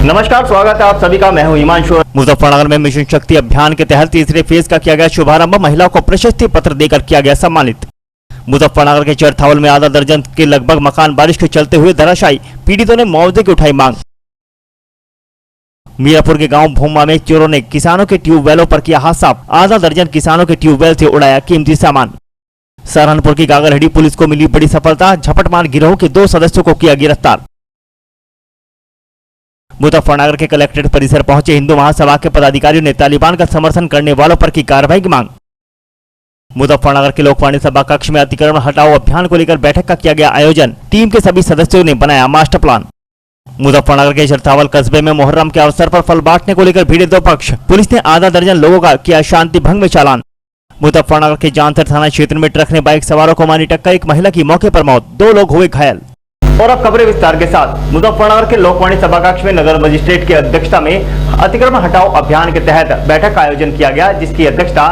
नमस्कार, स्वागत है आप सभी का। मैं हूं हिमांशु। मुजफ्फरनगर में मिशन शक्ति अभियान के तहत तीसरे फेज का किया गया शुभारंभ। महिलाओं को प्रशस्ति पत्र देकर किया गया सम्मानित। मुजफ्फरनगर के चरथावल में आधा दर्जन के लगभग मकान बारिश के चलते हुए धराशायी, पीड़ितों ने मुआवजे की उठाई मांग। मीरापुर के गांव भूमा में चोरों ने किसानों के ट्यूबवेलों पर किया हाथ साफ। आधा दर्जन किसानों के ट्यूबवेल से उड़ाया कीमती सामान। सहारनपुर की गागरहड़ी पुलिस को मिली बड़ी सफलता। झपटमार गिरोह के 2 सदस्यों को किया गिरफ्तार। मुजफ्फरनगर के कलेक्ट्रेट परिसर पहुंचे हिंदू महासभा के पदाधिकारियों ने तालिबान का समर्थन करने वालों पर की कार्रवाई की मांग। मुजफ्फरनगर के लोकवाणी सभा कक्ष में अतिक्रमण हटाओ अभियान को लेकर बैठक का किया गया आयोजन। टीम के सभी सदस्यों ने बनाया मास्टर प्लान। मुजफ्फरनगर के चरथावल कस्बे में मुहर्रम के अवसर पर फल बांटने को लेकर भिड़े 2 पक्ष। पुलिस ने आधा दर्जन लोगों का किया शांति भंग में चालान। मुजफ्फरनगर के जानसर थाना क्षेत्र में ट्रक ने बाइक सवारों को मारी टक्कर। एक महिला की मौके पर मौत, 2 लोग हुए घायल। और अब खबरें विस्तार के साथ। मुजफ्फरनगर के लोकवाणी सभा कक्ष में नगर मजिस्ट्रेट की अध्यक्षता में अतिक्रमण हटाओ अभियान के तहत बैठक का आयोजन किया गया, जिसकी अध्यक्षता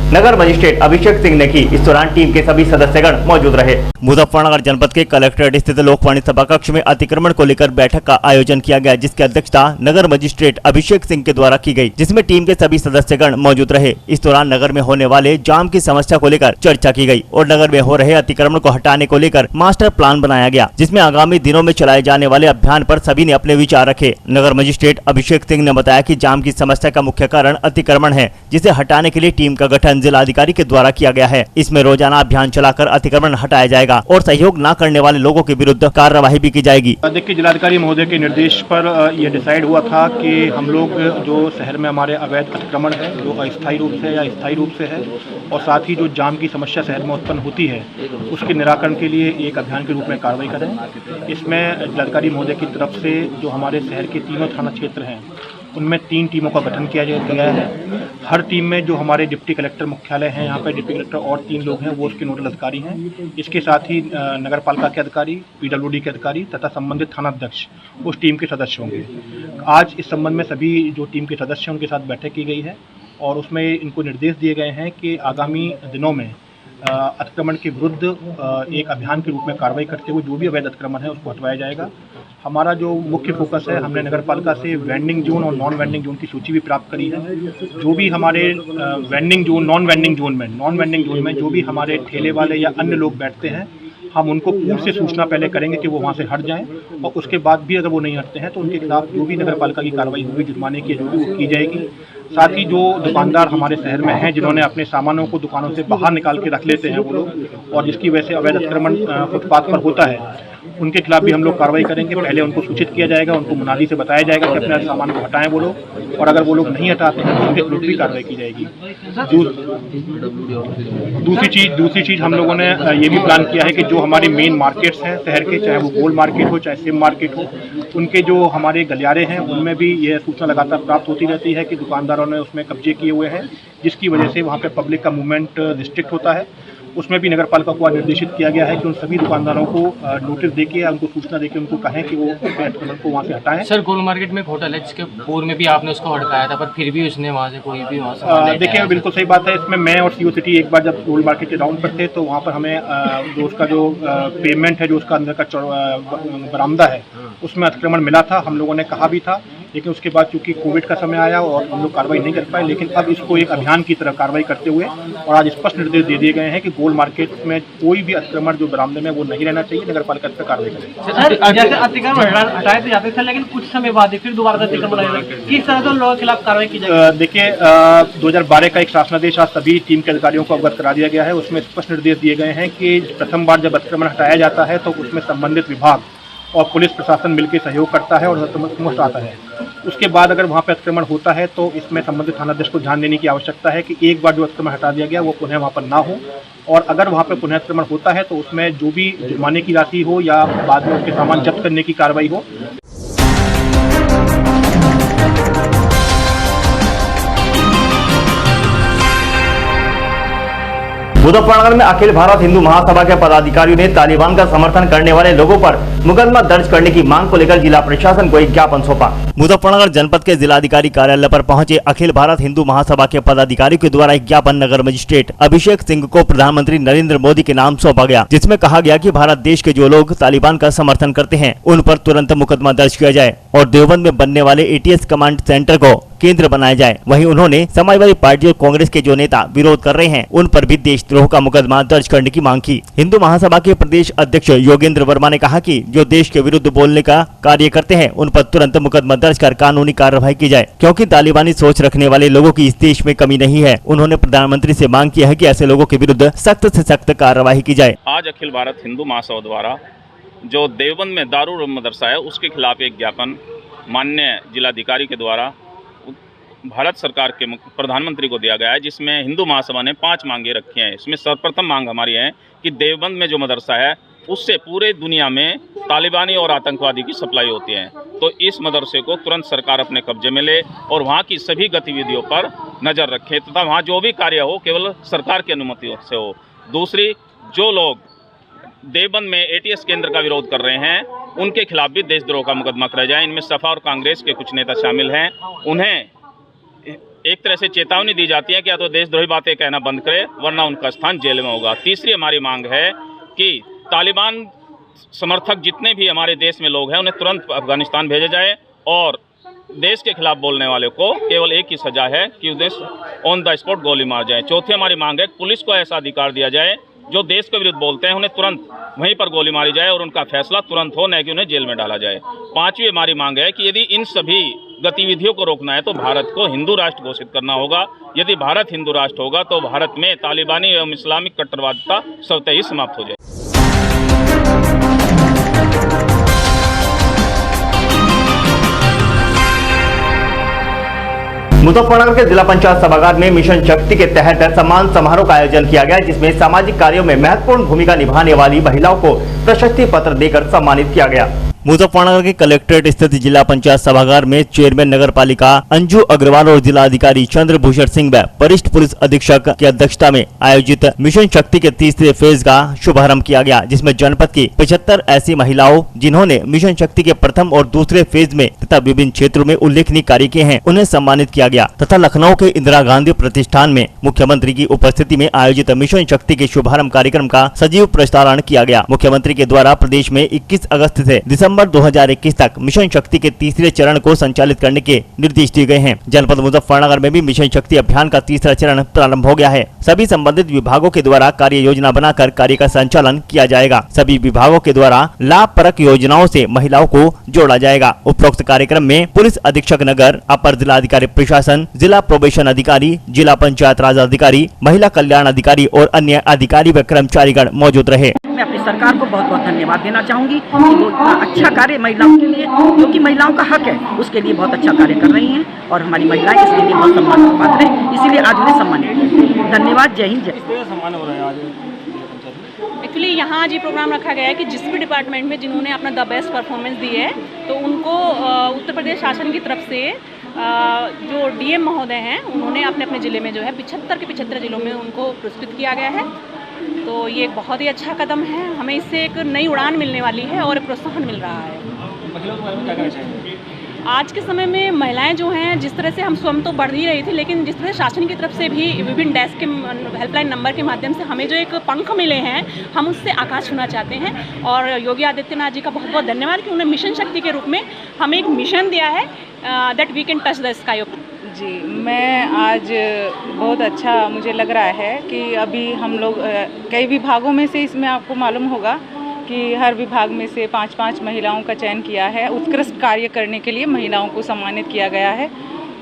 नगर मजिस्ट्रेट अभिषेक सिंह ने की। इस दौरान टीम के सभी सदस्यगण मौजूद रहे। मुजफ्फरनगर जनपद के कलेक्ट्रेट स्थित लोकवाणी सभा कक्ष में अतिक्रमण को लेकर बैठक का आयोजन किया गया, जिसकी अध्यक्षता नगर मजिस्ट्रेट अभिषेक सिंह के द्वारा की गई, जिसमें टीम के सभी सदस्यगण मौजूद रहे। इस दौरान नगर में होने वाले जाम की समस्या को लेकर चर्चा की गई और नगर में हो रहे अतिक्रमण को हटाने को लेकर मास्टर प्लान बनाया गया, जिसमें आगामी दिनों में चलाए जाने वाले अभियान पर सभी ने अपने विचार रखे। नगर मजिस्ट्रेट अभिषेक सिंह ने बताया कि जाम की समस्या का मुख्य कारण अतिक्रमण है, जिसे हटाने के लिए टीम का गठन जिलाधिकारी के द्वारा किया गया है। इसमें रोजाना अभियान चलाकर अतिक्रमण हटाया जाएगा और सहयोग न करने वाले लोगों के विरुद्ध कार्रवाई भी की जाएगी। देखिए, जिलाधिकारी महोदय के निर्देश पर यह डिसाइड हुआ था कि हम लोग जो शहर में हमारे अवैध अतिक्रमण है, जो अस्थायी रूप से या स्थायी रूप से है, और साथ ही जो जाम की समस्या शहर में उत्पन्न होती है, उसके निराकरण के लिए एक अभियान के रूप में कार्रवाई करें। इसमें जिलाधिकारी महोदय की तरफ से जो हमारे शहर के तीनों थाना क्षेत्र हैं, उनमें 3 टीमों का गठन किया गया है। हर टीम में जो हमारे डिप्टी कलेक्टर मुख्यालय हैं, यहाँ पर डिप्टी कलेक्टर और 3 लोग हैं, वो उसके नोडल अधिकारी हैं। इसके साथ ही नगर पालिका के अधिकारी, पीडब्ल्यूडी के अधिकारी तथा संबंधित थाना अध्यक्ष उस टीम के सदस्य होंगे। आज इस संबंध में सभी जो टीम के सदस्य हैं उनके साथ बैठक की गई है और उसमें इनको निर्देश दिए गए हैं कि आगामी दिनों में अतिक्रमण के विरुद्ध एक अभियान के रूप में कार्रवाई करते हुए जो भी अवैध अतिक्रमण है उसको हटवाया जाएगा। हमारा जो मुख्य फोकस है, हमने नगर पालिका से वेंडिंग जोन और नॉन वेंडिंग जोन की सूची भी प्राप्त करी है। जो भी हमारे vending zone, non vending zone में जो भी हमारे ठेले वाले या अन्य लोग बैठते हैं, हम उनको पूर्व से सूचना पहले करेंगे कि वो वहाँ से हट जाएं, और उसके बाद भी अगर वो नहीं हटते हैं तो उनके खिलाफ जो भी नगर पालिका की कार्रवाई होगी, जुर्माने की जो भी वो की जाएगी। साथ ही जो दुकानदार हमारे शहर में हैं, जिन्होंने अपने सामानों को दुकानों से बाहर निकाल के रख लेते हैं वो लोग, और जिसकी वजह से अवैध अतिक्रमण फुटपाथ पर होता है, उनके खिलाफ भी हम लोग कार्रवाई करेंगे। पहले उनको सूचित किया जाएगा, उनको मुनादी से बताया जाएगा कि अपने सामान को हटाएं वो लोग, और अगर वो लोग नहीं हटाते हैं तो उनके विरुद्ध भी कार्रवाई की जाएगी। दूसरी चीज़ हम लोगों ने ये भी प्लान किया है कि जो हमारे मेन मार्केट्स हैं शहर के, चाहे वो गोल्ड मार्केट हो चाहे सिम मार्केट हो, उनके जो हमारे गलियारे हैं उनमें भी यह सूचना लगातार प्राप्त होती रहती है कि दुकानदारों ने उसमें कब्जे किए हुए हैं, जिसकी वजह से वहाँ पे पब्लिक का मूवमेंट रिस्ट्रिक्ट होता है। उसमें भी नगर पालिका को निर्देशित किया गया है कि उन सभी दुकानदारों को नोटिस देके या उनको सूचना देके उनको कहें कि वो अतिक्रमण को वहाँ से हटाएं। सर, गोल्ड मार्केट में एक होटल है जिसके पूर्व में भी आपने उसको हटकाया था, पर फिर भी उसने वहाँ से कोई भी वहाँ देखिए, बिल्कुल सही बात है। इसमें मैं और सीओ सिटी एक बार जब गोल्ड मार्केट के राउंड पर थे तो वहाँ पर हमें जो उसका जो पेमेंट है, जो उसका अंदर का बरामदा है, उसमें अतिक्रमण मिला था। हम लोगों ने कहा भी था, लेकिन उसके बाद चूंकि कोविड का समय आया और हम लोग कार्रवाई नहीं कर पाए। लेकिन अब इसको एक अभियान की तरह कार्रवाई करते हुए और आज स्पष्ट निर्देश दे दिए गए हैं कि गोल्ड मार्केट में कोई भी अतिक्रमण जो बरामदे में वो नहीं रहना चाहिए। नगर पालिका इस पर कार्रवाई करेगी। जैसे अतिक्रमण हटाए तो जाते थे, लेकिन कुछ समय बाद फिर दोबारा अतिक्रमण किस तरह से लोगों के खिलाफ कार्रवाई की जाएगी? देखिए, 2012 का एक शासनादेश आज सभी टीम के अधिकारियों को अवगत करा दिया गया है। उसमें स्पष्ट निर्देश दिए गए हैं कि प्रथम बार जब अतिक्रमण हटाया जाता है तो उसमें संबंधित विभाग और पुलिस प्रशासन मिलकर सहयोग करता है और मुफ्त आता है। उसके बाद अगर वहाँ पर अतिक्रमण होता है तो इसमें संबंधित थानाध्यक्ष को ध्यान देने की आवश्यकता है कि एक बार जो अतिक्रमण हटा दिया गया वो पुनः वहाँ पर ना हो, और अगर वहाँ पर पुनः अतिक्रमण होता है तो उसमें जो भी जुर्माने की राशि हो या बाद में उसके सामान जब्त करने की कार्रवाई हो। मुजफ्फरनगर में अखिल भारत हिंदू महासभा के पदाधिकारियों ने तालिबान का समर्थन करने वाले लोगों पर मुकदमा दर्ज करने की मांग को लेकर जिला प्रशासन को एक ज्ञापन सौंपा। मुजफ्फरनगर जनपद के जिलाधिकारी कार्यालय पर पहुंचे अखिल भारत हिंदू महासभा के पदाधिकारियों के द्वारा एक ज्ञापन नगर मजिस्ट्रेट अभिषेक सिंह को प्रधानमंत्री नरेंद्र मोदी के नाम सौंपा गया, जिसमें कहा गया कि भारत देश के जो लोग तालिबान का समर्थन करते हैं उन पर तुरंत मुकदमा दर्ज किया जाए और देवबंद में बनने वाले एटीएस कमांड सेंटर को केंद्र बनाया जाए। वहीं उन्होंने समाजवादी पार्टी और कांग्रेस के जो नेता विरोध कर रहे हैं उन पर भी देशद्रोह का मुकदमा दर्ज करने की मांग की। हिंदू महासभा के प्रदेश अध्यक्ष योगेंद्र वर्मा ने कहा कि जो देश के विरुद्ध बोलने का कार्य करते हैं उन पर तुरंत मुकदमा दर्ज कर कानूनी कार्रवाई की जाए, क्योंकि तालिबानी सोच रखने वाले लोगों की इस देश में कमी नहीं है। उन्होंने प्रधानमंत्री से मांग की है कि ऐसे लोगों के विरुद्ध सख्त से सख्त कार्रवाई की जाए। आज अखिल भारत हिंदू महासभा द्वारा जो देवबंद में दारुल मदरसा है उसके खिलाफ एक ज्ञापन माननीय जिलाधिकारी के द्वारा भारत सरकार के प्रधानमंत्री को दिया गया है, जिसमें हिंदू महासभा ने 5 मांगे रखी हैं। इसमें सर्वप्रथम मांग हमारी है कि देवबंद में जो मदरसा है उससे पूरे दुनिया में तालिबानी और आतंकवादी की सप्लाई होती है, तो इस मदरसे को तुरंत सरकार अपने कब्जे में ले और वहाँ की सभी गतिविधियों पर नज़र रखे तथा वहाँ जो भी कार्य हो केवल सरकार की अनुमति से हो। दूसरी, जो लोग देवबंद में एटीएस केंद्र का विरोध कर रहे हैं उनके खिलाफ भी देशद्रोह का मुकदमा कराया जाए। इनमें सपा और कांग्रेस के कुछ नेता शामिल हैं। उन्हें एक तरह से चेतावनी दी जाती है कि या तो देशद्रोही बातें कहना बंद करे वरना उनका स्थान जेल में होगा। तीसरी हमारी मांग है कि तालिबान समर्थक जितने भी हमारे देश में लोग हैं उन्हें तुरंत अफगानिस्तान भेजा जाए और देश के खिलाफ बोलने वाले को केवल एक ही सजा है कि उन्हें ऑन द स्पॉट गोली मार जाए। चौथी हमारी मांग है पुलिस को ऐसा अधिकार दिया जाए जो देश के विरुद्ध बोलते हैं उन्हें तुरंत वहीं पर गोली मारी जाए और उनका फैसला तुरंत हो, न कि उन्हें जेल में डाला जाए। पांचवी हमारी मांग है कि यदि इन सभी गतिविधियों को रोकना है तो भारत को हिंदू राष्ट्र घोषित करना होगा। यदि भारत हिंदू राष्ट्र होगा तो भारत में तालिबानी एवं इस्लामिक कट्टरवादिता स्वतः ही समाप्त हो जाए। मुजफ्फरनगर के जिला पंचायत सभागार में मिशन शक्ति के तहत सम्मान समारोह का आयोजन किया गया, जिसमें सामाजिक कार्यों में महत्वपूर्ण भूमिका निभाने वाली महिलाओं को प्रशस्ति पत्र देकर सम्मानित किया गया। मुजफ्फरनगर के कलेक्ट्रेट स्थित जिला पंचायत सभागार में चेयरमैन नगर पालिका अंजू अग्रवाल और जिला अधिकारी चंद्रभूषण सिंह व वरिष्ठ पुलिस अधीक्षक की अध्यक्षता में आयोजित मिशन शक्ति के तीसरे फेज का शुभारंभ किया गया, जिसमें जनपद की 75 ऐसी महिलाओं जिन्होंने मिशन शक्ति के प्रथम और दूसरे फेज में तथा विभिन्न क्षेत्रों में उल्लेखनीय कार्य किए हैं उन्हें सम्मानित किया गया तथा लखनऊ के इंदिरा गांधी प्रतिष्ठान में मुख्यमंत्री की उपस्थिति में आयोजित मिशन शक्ति के शुभारंभ कार्यक्रम का सजीव प्रसारण किया गया। मुख्यमंत्री के द्वारा प्रदेश में 21 अगस्त से दिसंबर 2021 तक मिशन शक्ति के तीसरे चरण को संचालित करने के निर्देश दिए गए हैं। जनपद मुजफ्फरनगर में भी मिशन शक्ति अभियान का तीसरा चरण प्रारंभ हो गया है। सभी संबंधित विभागों के द्वारा कार्य योजना बनाकर कार्य का संचालन किया जाएगा। सभी विभागों के द्वारा लाभप्रद योजनाओं से महिलाओं को जोड़ा जाएगा। उपरोक्त कार्यक्रम में पुलिस अधीक्षक नगर, अपर जिलाधिकारी प्रशासन, जिला प्रोबेशन अधिकारी, जिला पंचायत राज अधिकारी, महिला कल्याण अधिकारी और अन्य अधिकारी व कर्मचारीगण मौजूद रहे। मैं अपनी सरकार को बहुत बहुत धन्यवाद देना चाहूँगी कि वो इतना अच्छा कार्य महिलाओं के लिए, जो कि महिलाओं का हक है, उसके लिए बहुत अच्छा कार्य कर रही हैं और हमारी महिलाएं इसके लिए बहुत सम्मान के पात्र हैं। इसीलिए आज उन्हें सम्मानित। धन्यवाद। जय हिंद, जय। एक्चुअली यहाँ आज ये प्रोग्राम रखा गया है कि जिस भी डिपार्टमेंट में जिन्होंने अपना द बेस्ट परफॉर्मेंस दी है तो उनको उत्तर प्रदेश शासन की तरफ से जो डीएम महोदय हैं उन्होंने अपने अपने ज़िले में जो है 75 के 75 जिलों में उनको पुरस्कृत किया गया है। तो ये एक बहुत ही अच्छा कदम है। हमें इससे एक नई उड़ान मिलने वाली है और प्रोत्साहन मिल रहा है। आज के समय में महिलाएं जो हैं, जिस तरह से हम स्वयं तो बढ़ ही रही थी, लेकिन जिस तरह शासन की तरफ से भी विभिन्न डेस्क के हेल्पलाइन नंबर के माध्यम से हमें जो एक पंख मिले हैं, हम उससे आकाश छूना चाहते हैं। और योगी आदित्यनाथ जी का बहुत बहुत धन्यवाद कि उन्होंने मिशन शक्ति के रूप में हमें एक मिशन दिया है that we can touch the sky. जी, मैं आज बहुत अच्छा मुझे लग रहा है कि अभी हम लोग कई विभागों में से, इसमें आपको मालूम होगा कि हर विभाग में से 5-5 महिलाओं का चयन किया है। उत्कृष्ट कार्य करने के लिए महिलाओं को सम्मानित किया गया है।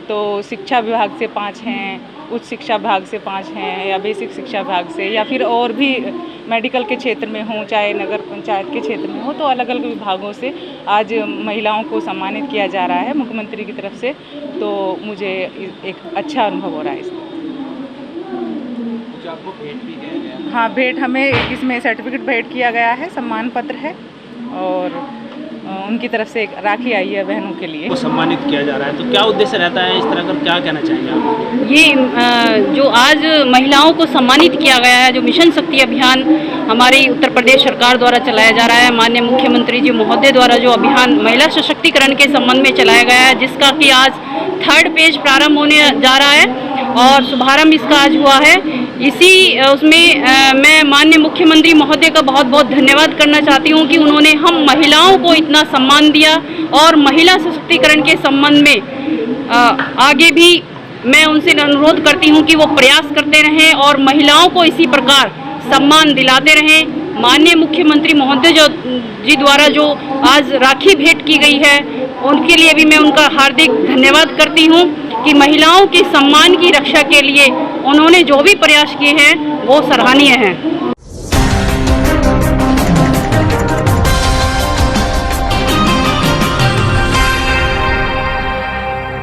तो शिक्षा विभाग से 5 हैं, उच्च शिक्षा विभाग से 5 हैं, या बेसिक शिक्षा विभाग से, या फिर और भी मेडिकल के क्षेत्र में हो, चाहे नगर पंचायत के क्षेत्र में हो, तो अलग अलग विभागों से आज महिलाओं को सम्मानित किया जा रहा है मुख्यमंत्री की तरफ से। तो मुझे एक अच्छा अनुभव हो रहा है इसमें। हाँ, भेंट हमें इसमें सर्टिफिकेट भेंट किया गया है, सम्मान पत्र है और उनकी तरफ से एक राखी आई है बहनों के लिए। को सम्मानित किया जा रहा है, तो क्या उद्देश्य रहता है इस तरह का, क्या कहना चाहेंगे आप? ये जो आज महिलाओं को सम्मानित किया गया है, जो मिशन शक्ति अभियान हमारी उत्तर प्रदेश सरकार द्वारा चलाया जा रहा है, माननीय मुख्यमंत्री जी महोदय द्वारा जो अभियान महिला सशक्तिकरण के संबंध में चलाया गया है, जिसका कि आज 3rd पेज प्रारंभ होने जा रहा है और शुभारंभ इसका आज हुआ है। इसी उसमें मैं माननीय मुख्यमंत्री महोदय का बहुत बहुत धन्यवाद करना चाहती हूँ कि उन्होंने हम महिलाओं को इतना सम्मान दिया और महिला सशक्तिकरण के संबंध में आगे भी मैं उनसे अनुरोध करती हूँ कि वो प्रयास करते रहें और महिलाओं को इसी प्रकार सम्मान दिलाते रहें। माननीय मुख्यमंत्री महोदय जी द्वारा जो आज राखी भेंट की गई है, उनके लिए भी मैं उनका हार्दिक धन्यवाद करती हूँ कि महिलाओं के सम्मान की रक्षा के लिए उन्होंने जो भी प्रयास किए हैं वो सराहनीय हैं।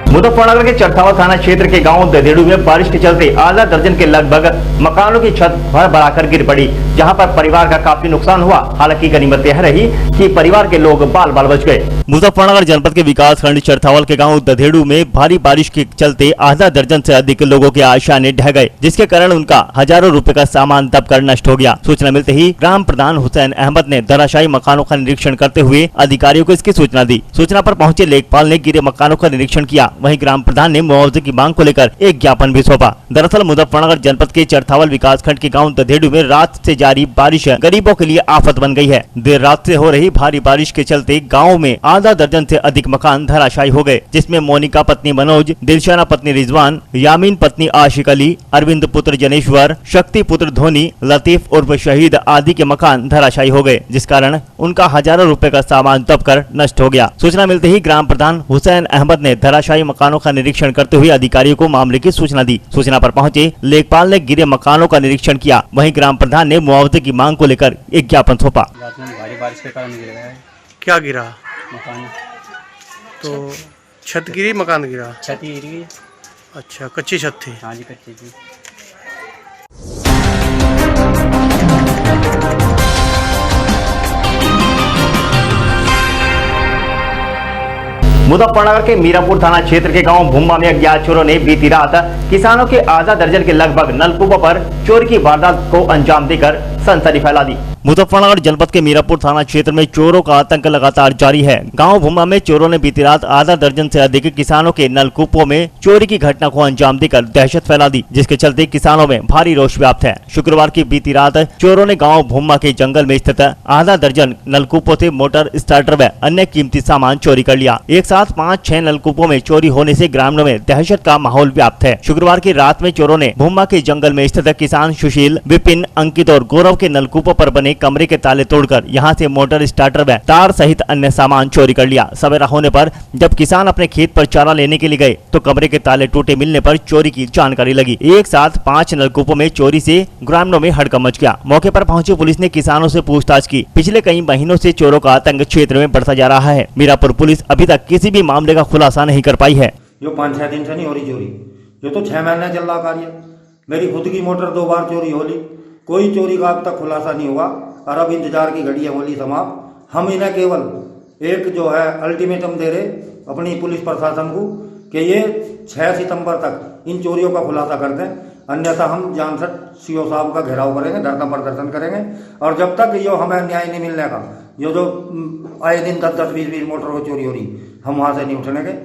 मुजफ्फरनगर के चरथावल थाना क्षेत्र के गांव ददेड़ू में बारिश के चलते आधा दर्जन के लगभग मकानों की छत भर भराकर गिर पड़ी, जहां पर परिवार का काफी नुकसान हुआ। हालांकि गनीमत यह रही कि परिवार के लोग बाल बाल बच गए। मुजफ्फरनगर जनपद के विकास खंड चरथावल के गांव ददेड़ू में भारी बारिश के चलते आधा दर्जन से अधिक लोगों के आशाने ढह गए, जिसके कारण उनका हजारों रुपए का सामान दबकर नष्ट हो गया। सूचना मिलते ही ग्राम प्रधान हुसैन अहमद ने धराशायी मकानों का निरीक्षण करते हुए अधिकारियों को इसकी सूचना दी। सूचना पर पहुंचे लेखपाल ने गिरे मकानों का निरीक्षण किया। वहीं ग्राम प्रधान ने मुआवजे की मांग को लेकर एक ज्ञापन भी सौंपा। दरअसल मुजफ्फरनगर जनपद के चरथावल विकास खंड के गांव ददेड़ू में रात से जारी बारिश गरीबों के लिए आफत बन गई है। देर रात से हो रही भारी बारिश के चलते गांव में आधा दर्जन से अधिक मकान धराशायी हो गए, जिसमें मोनिका पत्नी मनोज, दिलशाना पत्नी रिजवान, यामीन पत्नी आशिक अली, अरविंद पुत्र जनेश्वर, शक्ति पुत्र धोनी, लतीफ उर्फ शहीद आदि के मकान धराशायी हो गए, जिस कारण उनका हजारों रुपए का सामान दबकर नष्ट हो गया। सूचना मिलते ही ग्राम प्रधान हुसैन अहमद ने धराशायी मकानों का निरीक्षण करते हुए अधिकारियों को मामले की सूचना दी। सूचना पर पहुंचे लेखपाल ने गिरे मकानों का निरीक्षण किया। वहीं ग्राम प्रधान ने मुआवजे की मांग को लेकर एक ज्ञापन सौंपा। रात में भारी बारिश के कारण गिर गया है। क्या गिरा? मकान। तो छत गिरी, मकान गिरा? छत ही गिरी। अच्छा, कच्ची छत थी? हाँ जी, कच्ची थी। मुजफ्फरनगर के मीरापुर थाना क्षेत्र के गांव भुम्मा में अज्ञात चोरों ने बीती रात किसानों के आधा दर्जन के लगभग नलकूपों पर चोरी की वारदात को अंजाम देकर सनसनी फैला दी। मुजफ्फरनगर जनपद के मीरापुर थाना क्षेत्र में चोरों का आतंक लगातार जारी है। गांव भुम्मा में चोरों ने बीती रात आधा दर्जन से अधिक किसानों के नलकूपों में चोरी की घटना को अंजाम देकर दहशत फैला दी, जिसके चलते किसानों में भारी रोष व्याप्त है। शुक्रवार की बीती रात चोरों ने गांव भुम्मा के जंगल में स्थित आधा दर्जन नलकूपों से मोटर स्टार्टर व अन्य कीमती सामान चोरी कर लिया। एक साथ 5-6 नलकूपों में चोरी होने से ग्रामीणों में दहशत का माहौल व्याप्त है। शुक्रवार की रात में चोरों ने भुम्मा के जंगल में स्थित किसान सुशील, विपिन, अंकित और गौरव के नलकूपों पर बने कमरे के ताले तोड़कर यहां से मोटर स्टार्टर व तार सहित अन्य सामान चोरी कर लिया। सवेरा होने पर जब किसान अपने खेत पर चारा लेने के लिए गए तो कमरे के ताले टूटे मिलने पर चोरी की जानकारी लगी। एक साथ 5 नलकूपों में चोरी से ग्रामीणों में हड़कंप मच गया। मौके पर पहुंची पुलिस ने किसानों से पूछताछ की। पिछले कई महीनों से चोरों का आतंक क्षेत्र में बढ़ता जा रहा है। मीरापुर पुलिस अभी तक किसी भी मामले का खुलासा नहीं कर पाई है। जो 5-6 दिन से नहीं हो रही चोरी, जो तो 6 महीने चल रहा कार्य। मेरी खुद की मोटर 2 बार चोरी हो ली, कोई चोरी का अब तक खुलासा नहीं हुआ और अब इंतजार की घड़ी होली समाप्त। हम इन्हें केवल एक जो है अल्टीमेटम दे रहे अपनी पुलिस प्रशासन को कि ये 6 सितंबर तक इन चोरियों का खुलासा कर दें, अन्यथा हम जान से सीओ साहब का घेराव करेंगे, धरना प्रदर्शन करेंगे। और जब तक यो हमें न्याय नहीं मिलने का, ये जो आए दिन 10-10, 20-20 मोटर को चोरी हो रही, हम वहाँ से नहीं उठने के।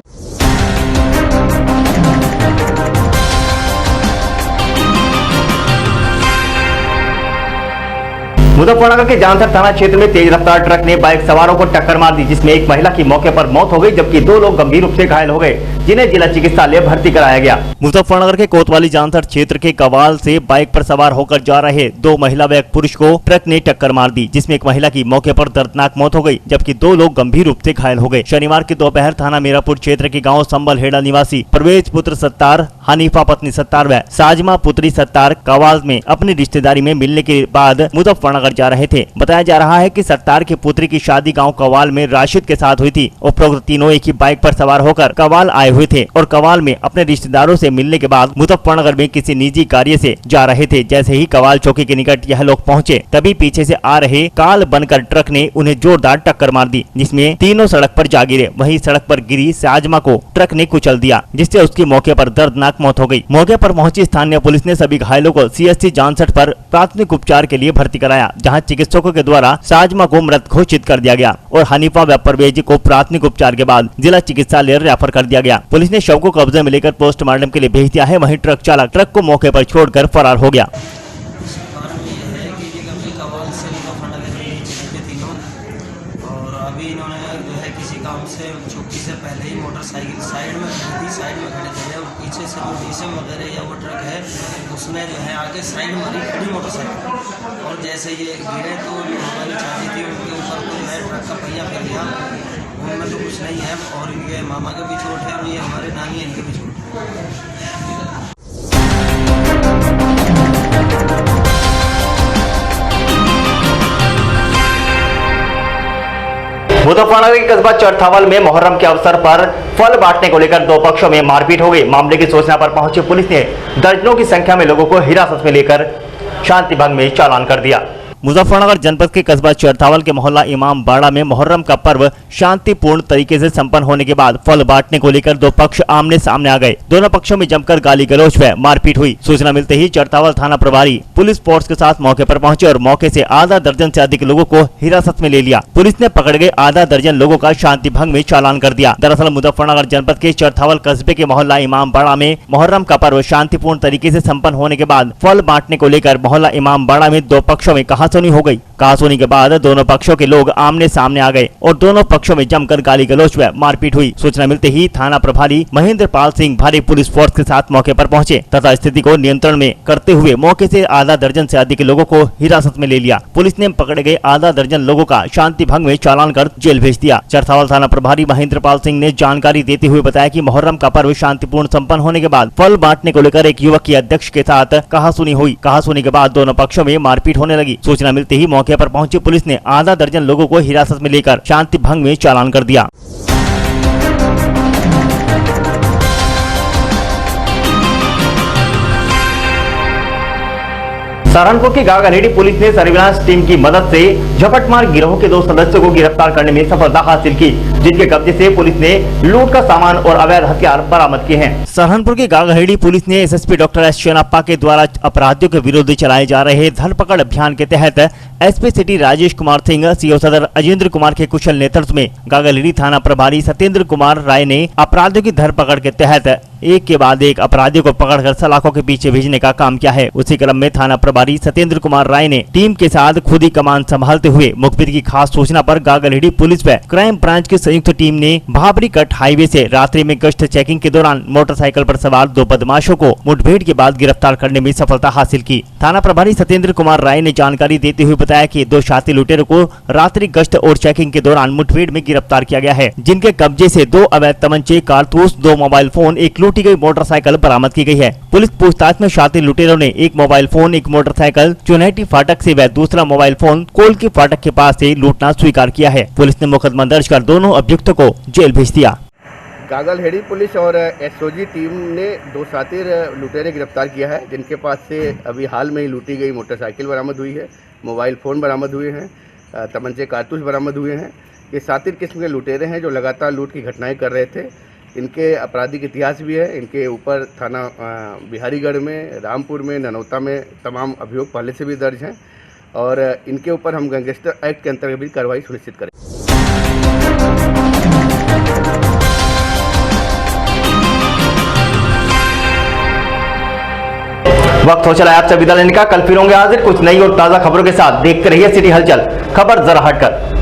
मुजफ्फरनगर के जानसर थाना क्षेत्र में तेज रफ्तार ट्रक ने बाइक सवारों को टक्कर मार दी, जिसमें एक महिला की मौके पर मौत हो गई जबकि 2 लोग गंभीर रूप से घायल हो गए, जिन्हें जिला चिकित्सालय भर्ती कराया गया। मुजफ्फरनगर के कोतवाली जानसर क्षेत्र के कवाल से बाइक पर सवार होकर जा रहे 2 महिला व एक पुरुष को ट्रक ने टक्कर मार दी, जिसमें एक महिला की मौके पर दर्दनाक मौत हो गई जबकि 2 लोग गंभीर रूप से घायल हो गए। शनिवार की दोपहर थाना मीरापुर क्षेत्र के गाँव संबल हेड़ा निवासी परवेज पुत्र सत्तार, हनीफा पत्नी सत्तार व साजमा पुत्री सत्तार कवाल में अपनी रिश्तेदारी में मिलने के बाद मुजफ्फरनगर जा रहे थे। बताया जा रहा है कि सत्तार के पुत्री की शादी गांव कवाल में राशिद के साथ हुई थी। उपरोक्त तीनों एक ही बाइक पर सवार होकर कवाल आए हुए थे और कवाल में अपने रिश्तेदारों से मिलने के बाद मुजफ्फरनगर में किसी निजी कार्य से जा रहे थे। जैसे ही कवाल चौकी के निकट यह लोग पहुंचे, तभी पीछे से आ रहे काल बनकर ट्रक ने उन्हें जोरदार टक्कर मार दी, जिसमें तीनों सड़क पर जा गिरे। वहीं सड़क पर गिरी साजमा को ट्रक ने कुचल दिया, जिससे उसकी मौके पर दर्दनाक मौत हो गई। मौके पर पहुंची स्थानीय पुलिस ने सभी घायलों को CHC जानसठ पर प्राथमिक उपचार के लिए भर्ती कराया, जहां चिकित्सकों के द्वारा साजमा को मृत घोषित कर दिया गया और हनीफा व परवेज को प्राथमिक उपचार के बाद जिला चिकित्सालय रेफर कर दिया गया। पुलिस ने शव को कब्जे में लेकर पोस्टमार्टम के लिए भेज दिया है। वहीं ट्रक चालक ट्रक को मौके पर छोड़कर फरार हो गया। अभी इन्होंने जो है किसी काम से चौकी से पहले ही मोटरसाइकिल साइड में खड़े थे और पीछे से जो डीसम वगैरह या वो ट्रक है उसने जो है आगे साइड मारी खड़ी मोटरसाइकिल, और जैसे ये गिरे तो हमारी चाची थी उनके ऊपर को जो है ट्रक का पहिया फिर गया। उनमें तो कुछ नहीं है और ये मामा के भी चोट है और ये हमारे नानी है, इनके भी चोट है। मुजफ्फरनगर के कस्बा चरथावल में मुहर्रम के अवसर पर फल बांटने को लेकर दो पक्षों में मारपीट हो गई। मामले की सूचना पर पहुंची पुलिस ने दर्जनों की संख्या में लोगों को हिरासत में लेकर शांति भंग में चालान कर दिया। मुजफ्फरनगर जनपद के कस्बा चरथावल के मोहल्ला इमाम बाड़ा में मुहर्रम का पर्व शांतिपूर्ण तरीके से संपन्न होने के बाद फल बांटने को लेकर दो पक्ष आमने सामने आ गए। दोनों पक्षों में जमकर गाली गलौज व मारपीट हुई। सूचना मिलते ही चरथावल थाना प्रभारी पुलिस फोर्स के साथ मौके पर पहुंचे और मौके से आधा दर्जन से अधिक लोगों को हिरासत में ले लिया। पुलिस ने पकड़ गए आधा दर्जन लोगों का शांति भंग में चालान कर दिया। दरअसल मुजफ्फरनगर जनपद के चरथावल कस्बे के मोहल्ला इमाम बाड़ा में मुहर्रम का पर्व शांतिपूर्ण तरीके से संपन्न होने के बाद फल बांटने को लेकर मोहल्ला इमाम बाड़ा में दो पक्षों में कहासुनी हो गई। कहासुनी के बाद दोनों पक्षों के लोग आमने सामने आ गए और दोनों पक्षों में जमकर गाली गलौज व मारपीट हुई। सूचना मिलते ही थाना प्रभारी महेंद्र पाल सिंह भारी पुलिस फोर्स के साथ मौके पर पहुंचे तथा स्थिति को नियंत्रण में करते हुए मौके से आधा दर्जन से अधिक लोगों को हिरासत में ले लिया। पुलिस ने पकड़े गए आधा दर्जन लोगों का शांति भंग में चालान कर जेल भेज दिया। चरथावल थाना प्रभारी महेंद्र पाल सिंह ने जानकारी देते हुए बताया कि मुहर्रम का पर्व शांतिपूर्ण संपन्न होने के बाद फल बांटने को लेकर एक युवक की अध्यक्ष के साथ कहासुनी हुई। कहासुनी के बाद दोनों पक्षों में मारपीट होने लगी। सूचना मिलते ही मौके पर पहुंची पुलिस ने आधा दर्जन लोगों को हिरासत में लेकर शांति भंग में चालान कर दिया। सहारनपुर की गागानेडी पुलिस ने सर्विलांस टीम की मदद से झपटमार गिरोह के 2 सदस्यों को गिरफ्तार करने में सफलता हासिल की, जिनके कब्जे से पुलिस ने लूट का सामान और अवैध हथियार बरामद किए हैं। सहारनपुर की गागानेडी पुलिस ने एसएसपी डॉक्टर एस चेन्नप्पा के द्वारा अपराधियों के विरुद्ध चलाए जा रहे धरपकड़ अभियान के तहत SP city Rajesh Kumar Singh, CO सदर अजेंद्र कुमार के कुशल नेतृत्व में गागानेडी थाना प्रभारी सत्येंद्र कुमार राय ने अपराधियों की धरपकड़ के तहत एक के बाद एक अपराधियों को पकड़कर सलाखों के पीछे भेजने का काम किया है। उसी क्रम में थाना प्रभारी सत्येंद्र कुमार राय ने टीम के साथ खुद ही कमान संभालते हुए मुखबिर की खास सूचना पर गागानेडी पुलिस व क्राइम ब्रांच की संयुक्त टीम ने भाबरी कट हाईवे से रात्रि में गश्त चेकिंग के दौरान मोटरसाइकिल पर सवार 2 बदमाशों को मुठभेड़ के बाद गिरफ्तार करने में सफलता हासिल की। थाना प्रभारी सत्येंद्र कुमार राय ने जानकारी देते हुए बताया कि 2 शातिर लुटेरों को रात्रि गश्त और चेकिंग के दौरान मुठभेड़ में गिरफ्तार किया गया है, जिनके कब्जे से 2 अवैध तमंचे, कारतूस, 2 मोबाइल फोन, एक लूटी गई मोटरसाइकिल बरामद की गई है। पुलिस पूछताछ में शातिर लुटेरों ने 1 मोबाइल फोन, 1 मोटरसाइकिल चुनैटी फाटक से व दूसरा मोबाइल फोन कोल के फाटक के पास से लूटना स्वीकार किया है। पुलिस ने मुकदमा दर्ज कर दोनों अभियुक्तों को जेल भेज दिया। गागलहेड़ी पुलिस और एसओजी टीम ने 2 शातिर लुटेरे गिरफ्तार किया है, जिनके पास से अभी हाल में ही लूटी गई मोटरसाइकिल बरामद हुई है, मोबाइल फ़ोन बरामद हुए हैं, तमंचे कारतूस बरामद हुए हैं। ये शातिर किस्म के लुटेरे हैं जो लगातार लूट की घटनाएं कर रहे थे। इनके आपराधिक इतिहास भी है। इनके ऊपर थाना बिहारीगढ़ में, रामपुर में, ननौता में तमाम अभियोग पहले से भी दर्ज हैं और इनके ऊपर हम गैंगस्टर एक्ट के अंतर्गत भी कार्रवाई सुनिश्चित करें। वक्त हो चला है आपसे विदा लेने का। कल फिर होंगे हाजिर कुछ नई और ताजा खबरों के साथ। देखते रहिए सिटी हलचल, खबर जरा हटकर।